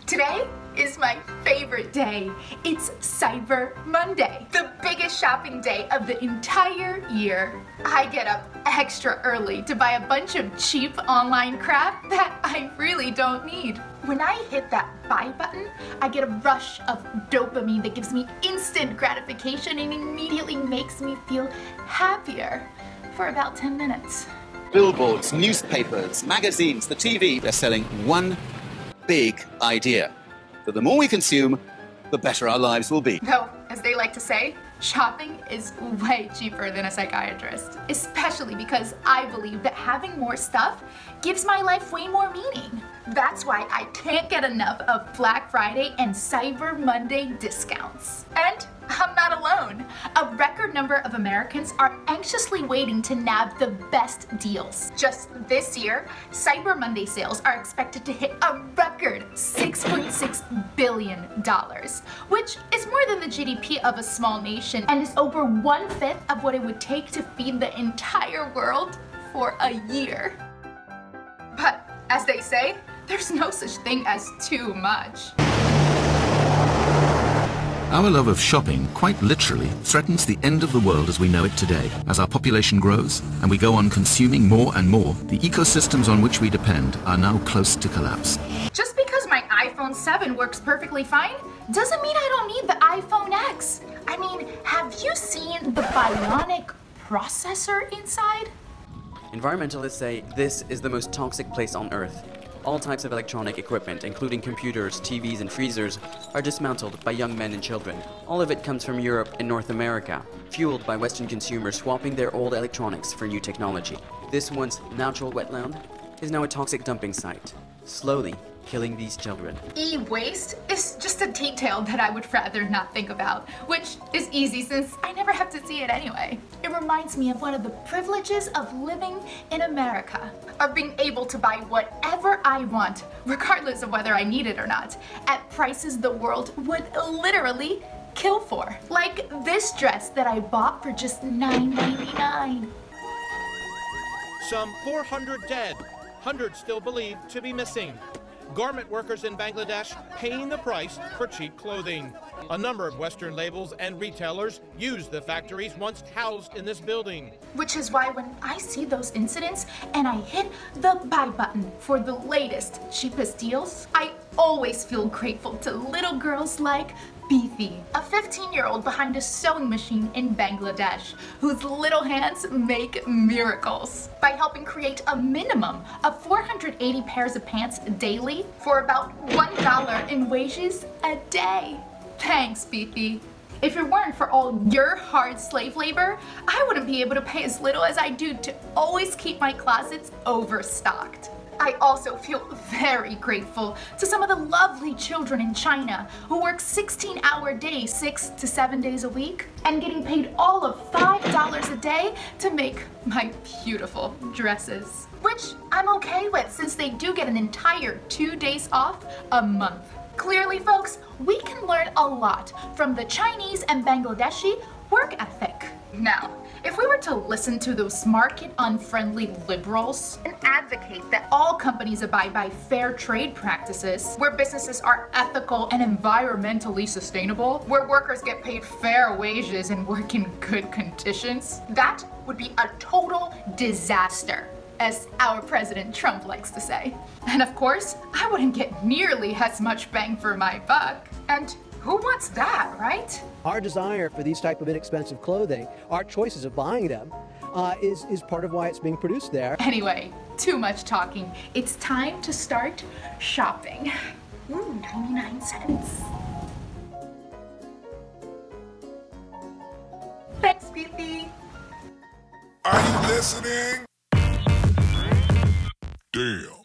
Today is my favorite day. It's Cyber Monday, the biggest shopping day of the entire year. I get up extra early to buy a bunch of cheap online crap that I really don't need. When I hit that buy button, I get a rush of dopamine that gives me instant gratification and immediately makes me feel happier for about 10 minutes. Billboards, newspapers, magazines, the TV, they're selling one big idea. That the more we consume, the better our lives will be. Though, as they like to say, shopping is way cheaper than a psychiatrist. Especially because I believe that having more stuff gives my life way more meaning. That's why I can't get enough of Black Friday and Cyber Monday discounts. And I'm not alone. A record number of Americans are anxiously waiting to nab the best deals. Just this year, Cyber Monday sales are expected to hit a record $6.6 billion, which is more than the GDP of a small nation and is over 1/5 of what it would take to feed the entire world for a year. But as they say, there's no such thing as too much. Our love of shopping, quite literally, threatens the end of the world as we know it today. As our population grows and we go on consuming more and more, the ecosystems on which we depend are now close to collapse. Just because my iPhone 7 works perfectly fine doesn't mean I don't need the iPhone X. I mean, have you seen the bionic processor inside? Environmentalists say this is the most toxic place on Earth. All types of electronic equipment, including computers, TVs, and freezers, are dismantled by young men and children. All of it comes from Europe and North America, fueled by Western consumers swapping their old electronics for new technology. This once natural wetland is now a toxic dumping site, slowly killing these children. E-waste is just a detail that I would rather not think about, which is easy since I never have to see it anyway. It reminds me of one of the privileges of living in America, of being able to buy whatever I want, regardless of whether I need it or not, at prices the world would literally kill for. Like this dress that I bought for just $9.99. Some 400 dead, hundreds still believed to be missing. Garment workers in Bangladesh paying the price for cheap clothing. A number of Western labels and retailers use the factories once housed in this building. Which is why when I see those incidents and I hit the buy button for the latest, cheapest deals, I always feel grateful to little girls like Beefy, a 15-year-old behind a sewing machine in Bangladesh, whose little hands make miracles by helping create a minimum of 480 pairs of pants daily for about $1 in wages a day. Thanks, Beefy. If it weren't for all your hard slave labor, I wouldn't be able to pay as little as I do to always keep my closets overstocked. I also feel very grateful to some of the lovely children in China who work 16-hour days, 6 to 7 days a week, and getting paid all of $5 a day to make my beautiful dresses. Which I'm okay with since they do get an entire 2 days off a month. Clearly, folks, we can learn a lot from the Chinese and Bangladeshi work ethic. Now, if we were to listen to those market-unfriendly liberals and advocate that all companies abide by fair trade practices, where businesses are ethical and environmentally sustainable, where workers get paid fair wages and work in good conditions, that would be a total disaster, as our President Trump likes to say. And of course, I wouldn't get nearly as much bang for my buck. And who wants that, right? Our desire for these type of inexpensive clothing, our choices of buying them, is part of why it's being produced there. Anyway, too much talking. It's time to start shopping. Ooh, 99 cents. Thanks, Beefy. Are you listening? Damn.